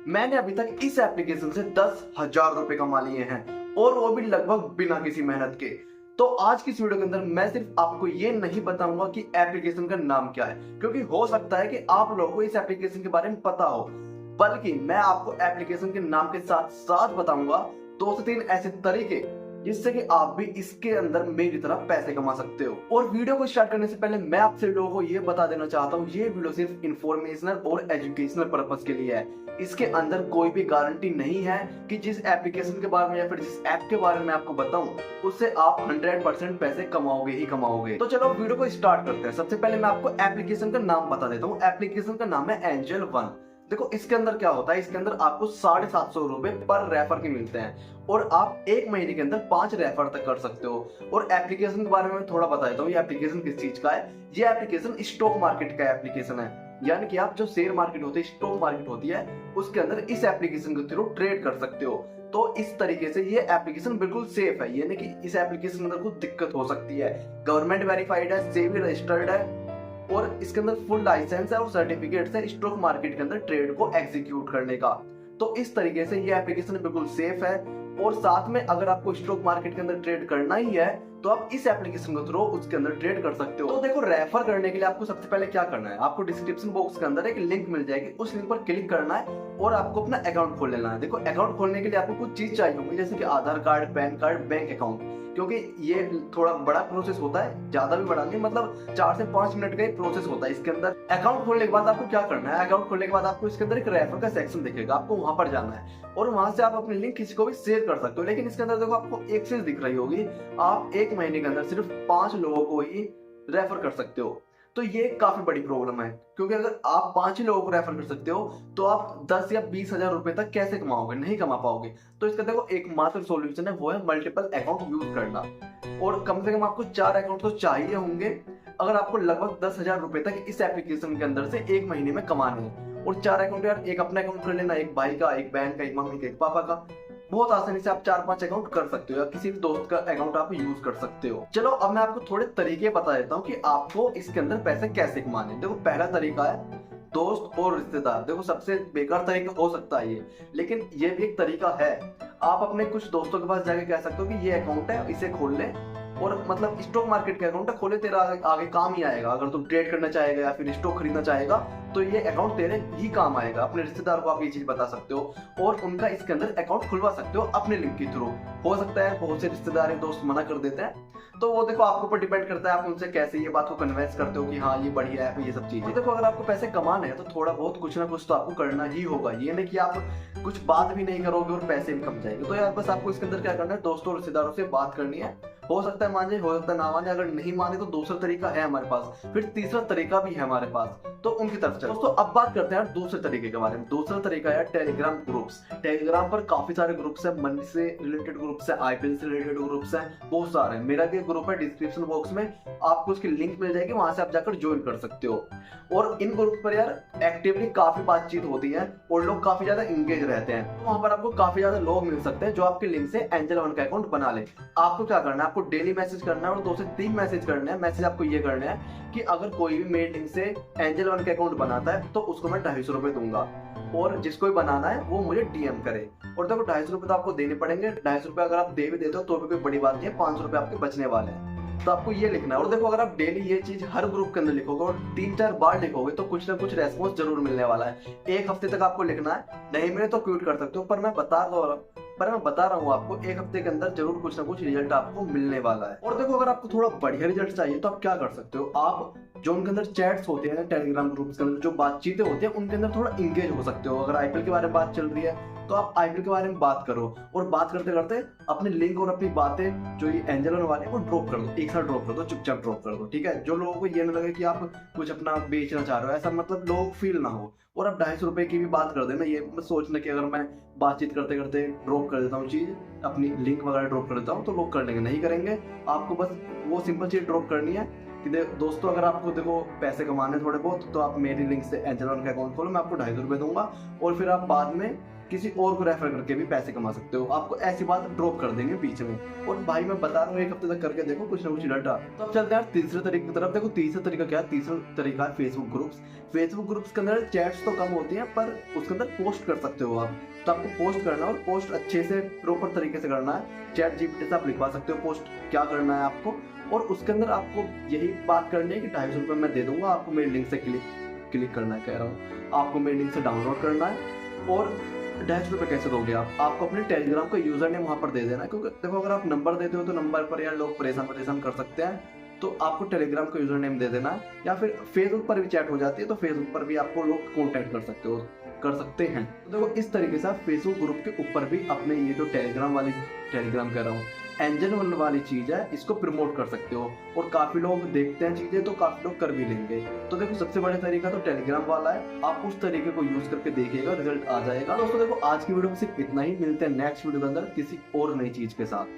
मैंने अभी तक इस एप्लीकेशन से 10,000 रुपए कमा लिए हैं और वो भी लगभग बिना किसी मेहनत के। तो आज की इस वीडियो के अंदर मैं सिर्फ आपको ये नहीं बताऊंगा कि एप्लीकेशन का नाम क्या है, क्योंकि हो सकता है कि आप लोगों को इस एप्लीकेशन के बारे में पता हो, बल्कि मैं आपको एप्लीकेशन के नाम के साथ साथ बताऊंगा 2 से 3 ऐसे तरीके जिससे कि आप भी इसके अंदर मेरी तरह पैसे कमा सकते हो। और वीडियो को स्टार्ट करने से पहले मैं आपसे लोगों को ये बता देना चाहता हूँ, ये वीडियो सिर्फ इंफॉर्मेशनल और एजुकेशनल पर्पस के लिए है। इसके अंदर कोई भी गारंटी नहीं है कि जिस एप्लीकेशन के बारे में या फिर जिस ऐप के बारे में आपको बताऊं उससे आप 100% पैसे कमाओगे ही कमाओगे। तो चलो वीडियो को स्टार्ट करते हैं। सबसे पहले मैं आपको एप्लीकेशन का नाम बता देता हूँ। एप्लीकेशन का नाम है एंजल वन। देखो इसके अंदर क्या होता है, इसके अंदर आपको 750 रुपए पर रेफर के मिलते हैं और आप 1 महीने के अंदर 5 रेफर तक कर सकते हो। और एप्लीकेशन के बारे में थोड़ा बता देता हूँ, ये एप्लीकेशन किस चीज का है। ये एप्लीकेशन स्टॉक मार्केट का एप्लीकेशन है, यानी कि आप जो शेयर मार्केट होती है, स्टॉक मार्केट होती है, उसके अंदर इस एप्लीकेशन के थ्रू ट्रेड कर सकते हो। तो इस तरीके से ये एप्लीकेशन बिल्कुल सेफ है, यानी कि इस एप्लीकेशन के अंदर कुछ दिक्कत हो सकती है। गवर्नमेंट वेरीफाइड है, सेबी रजिस्टर्ड है और इसके अंदर फुल लाइसेंस है और सर्टिफिकेट है स्टॉक मार्केट के अंदर ट्रेड को एग्जीक्यूट करने का। तो इस तरीके से ये एप्लीकेशन बिल्कुल सेफ है। और साथ में अगर आपको स्टॉक मार्केट के अंदर ट्रेड करना ही है तो आप इस एप्लीकेशन के थ्रू उसके अंदर ट्रेड कर सकते हो। तो देखो, रेफर करने के लिए आपको सबसे पहले क्या करना है, आपको डिस्क्रिप्शन बॉक्स के अंदर एक लिंक मिल जाएगी, उस लिंक पर क्लिक करना है और आपको अपना अकाउंट खोल लेना है। देखो, अकाउंट खोलने के लिए आपको कुछ चीज चाहिए होगी, जैसे कि Aadhaar card, PAN card, bank account, क्योंकि ये थोड़ा बड़ा प्रोसेस होता है, ज्यादा भी बड़ा नहीं, मतलब 4 से 5 मिनट का ही प्रोसेस होता है इसके अंदर। अकाउंट खोलने के बाद आपको क्या करना है, अकाउंट खोलने के बाद आपको इसके अंदर एक रेफर का सेक्शन दिखेगा, आपको वहां पर जाना है और वहां से आप अपनी लिंक किसी को भी शेयर कर सकते हो। लेकिन इसके अंदर देखो आपको एक चीज दिख रही होगी, आप 1 महीने के अंदर सिर्फ 5 लोगों को ही रेफर कर सकते हो। तो ये काफी बड़ी प्रॉब्लम है, क्योंकि अगर आप 5 ही लोगों को रेफर कर सकते हो तो आप 10 या 20,000 रुपए तक कैसे कमाओगे, नहीं कमा पाओगे। तो इसका देखो एकमात्र सॉल्यूशन है, वो है मल्टीपल अकाउंट यूज करना। और कम से कम आपको 4 अकाउंट तो चाहिए होंगे अगर आपको लगभग 10,000 रुपए तक इस एप्लीकेशन के अंदर से 1 महीने में कमाने हैं। और 4 अकाउंट यार, एक अपना अकाउंट कर लेना, एक भाई का, एक बहन का, एक मम्मी का, एक पापा का, बहुत आसानी से आप 4-5 अकाउंट कर सकते हो या किसी भी दोस्त का अकाउंट आप यूज कर सकते हो। चलो अब मैं आपको थोड़े तरीके बता देता हूँ कि आपको इसके अंदर पैसे कैसे कमाने। देखो, पहला तरीका है दोस्त और रिश्तेदार। देखो, सबसे बेकार तरीका हो सकता है ये, लेकिन ये भी एक तरीका है। आप अपने कुछ दोस्तों के पास जाके कह सकते हो कि ये अकाउंट है, इसे खोल ले, और मतलब स्टॉक मार्केट का अकाउंट है, खोले, तेरा आगे काम ही आएगा। अगर तुम ट्रेड करना चाहेगा या फिर स्टॉक खरीदना चाहेगा तो ये अकाउंट तेरे ही काम आएगा। अपने रिश्तेदार को आप ये चीज बता सकते हो और उनका इसके अंदर अकाउंट खुलवा सकते हो अपने लिंक के थ्रू। हो सकता है बहुत से रिश्तेदार या दोस्त मना कर देते हैं, तो वो देखो आपके ऊपर डिपेंड करता है आप उनसे कैसे ये बात को कन्विंस करते हो कि हाँ ये बढ़िया है, ये सब चीजें। देखो, अगर आपको पैसे कमाने हैं तो थोड़ा बहुत कुछ ना कुछ तो आपको करना ही होगा। ये नहीं कि आप कुछ बात भी नहीं करोगे और पैसे भी कम जाएंगे। तो यार बस आपको इसके अंदर क्या करना है, दोस्तों और रिश्तेदारों से बात करनी है। हो सकता है मान जाए, हो सकता है ना माने। अगर नहीं माने तो दूसरा तरीका है हमारे पास, फिर तीसरा तरीका भी है हमारे पास, तो उनकी तरफ चलो। दोस्तों अब बात करते हैं दूसरे तरीके के बारे में। दूसरा तरीका है टेलीग्राम ग्रुप्स। टेलीग्राम पर काफी सारे ग्रुप्स है, मनी से रिलेटेड ग्रुप्स है, आईपीएल से रिलेटेड ग्रुप्स है, बहुत सारे हैं। मेरा भी ग्रुप है, डिस्क्रिप्शन बॉक्स में आपको उसकी लिंक मिल जाएगी, वहां से आप जाकर ज्वाइन कर सकते हो। और इन ग्रुप पर यार एक्टिवली काफी बातचीत होती है और लोग काफी ज्यादा इंगेज रहते हैं। वहां पर आपको काफी ज्यादा लोग मिल सकते हैं जो आपके लिंक से एंजल वन का अकाउंट बना ले। आपको क्या करना है, आपको डेली मैसेज करना है और 2 से 3 मैसेज करने हैं। मैसेज आपको ये करने हैं कि अगर कोई भी मेरे लिंक से एंजल वन का अकाउंट बनाता है तो उसको मैं 250 रुपए दूंगा, और जिसको भी बनाना है वो मुझे डीएम करे। और देखो 250 रुपए तो आपको देने पड़ेंगे। 250 रुपए अगर आप दे भी देते हो तो भी कोई बड़ी बात नहीं है, 500 रुपए आपके बचने वाले हैं। तो आपको ये लिखना है। और देखो, अगर आप डेली ये चीज हर ग्रुप के अंदर लिखोगे और 3-4 बार लिखोगे तो कुछ ना कुछ रेस्पॉन्स जरूर मिलने वाला है। 1 हफ्ते तक आपको लिखना है, नहीं मिले तो क्विट कर सकते हो, पर मैं बता रहा हूँ आपको 1 हफ्ते के अंदर जरूर कुछ ना कुछ रिजल्ट आपको मिलने वाला है। और देखो, अगर आपको थोड़ा बढ़िया रिजल्ट चाहिए तो आप क्या कर सकते हो, आप जो उनके अंदर चैट्स होते हैं, टेलीग्राम ग्रुप्स के अंदर जो बातचीतें होती है, उनके अंदर थोड़ा इंगेज हो सकते हो। अगर आईपीएल के बारे में बात चल रही है तो आप आईपीएल के बारे में बात करो और बात करते करते अपने लिंक और अपनी बातें जो ये एंजल वन वाले वो ड्रॉप कर दो, एक साथ ड्रॉप कर दो, चुपचाप ड्रॉप कर दो, ठीक है। जो लोगों को ये ना लगे कि आप कुछ अपना बेचना चाह रहे हो, ऐसा मतलब लोग फील ना हो। और आप 250 रुपए की भी बात कर देना, ये मत सोचना कि अगर मैं बातचीत करते करते ड्रॉप कर देता हूँ चीज, अपनी लिंक वगैरह ड्रॉप कर देता हूँ तो लोग कर लेंगे, नहीं करेंगे। आपको बस वो सिंपल चीज ड्रॉप करनी है कि दोस्तों, अगर आपको देखो पैसे कमाने थोड़े बहुत तो आप मेरी लिंक से एंजल वन का अकाउंट खोलो, मैं आपको 250 रुपए दूंगा और फिर आप बाद में किसी और को रेफर करके भी पैसे कमा सकते हो। आपको ऐसी बात ड्रॉप कर देंगे बीच में। और भाई मैं बता रहा हूँ, एक हफ्ते तक करके देखो, कुछ ना कुछ रिजल्ट आ। तो अब चलते हैं तीसरे तरीके की तरफ। देखो तीसरा तरीका क्या है? तीसरा तरीका है फेसबुक ग्रुप्स। फेसबुक ग्रुप्स के अंदर चैट्स तो कम होती हैं, पर उसके अंदर पोस्ट कर सकते हो आप। तो आपको पोस्ट करना है और पोस्ट अच्छे से प्रॉपर तरीके से करना है। चैट जीपीटी से आप लिखवा सकते हो पोस्ट क्या करना है आपको, और उसके अंदर आपको यही बात करनी है कि 250 रुपये मैं दे दूंगा, आपको मेरी लिंक से क्लिक करना है। कह रहा हूँ आपको मेरी लिंक से डाउनलोड करना है। और 250 रुपये कैसे दोगे आपको अपने टेलीग्राम का यूजर नेम वहाँ पर दे देना है। क्योंकि देखो अगर आप नंबर देते हो तो नंबर पर यार लोग परेशान कर सकते हैं, तो आपको टेलीग्राम का यूजर नेम दे देना है। या फिर फेसबुक पर भी चैट हो जाती है, तो फेसबुक पर भी आपको लोग कॉन्टैक्ट कर सकते हैं। तो देखो इस तरीके से आप फेसबुक ग्रुप के ऊपर भी अपने ये जो टेलीग्राम कह रहा हूँ, एंजल वन वाली चीज है, इसको प्रमोट कर सकते हो। और काफी लोग देखते हैं चीजें, तो काफी लोग कर भी लेंगे। तो देखो सबसे बड़ा तरीका तो टेलीग्राम वाला है, आप उस तरीके को यूज करके देखिएगा, रिजल्ट आ जाएगा। दोस्तों देखो आज की वीडियो में सिर्फ इतना ही। मिलते हैं नेक्स्ट वीडियो के अंदर किसी और नई चीज के साथ।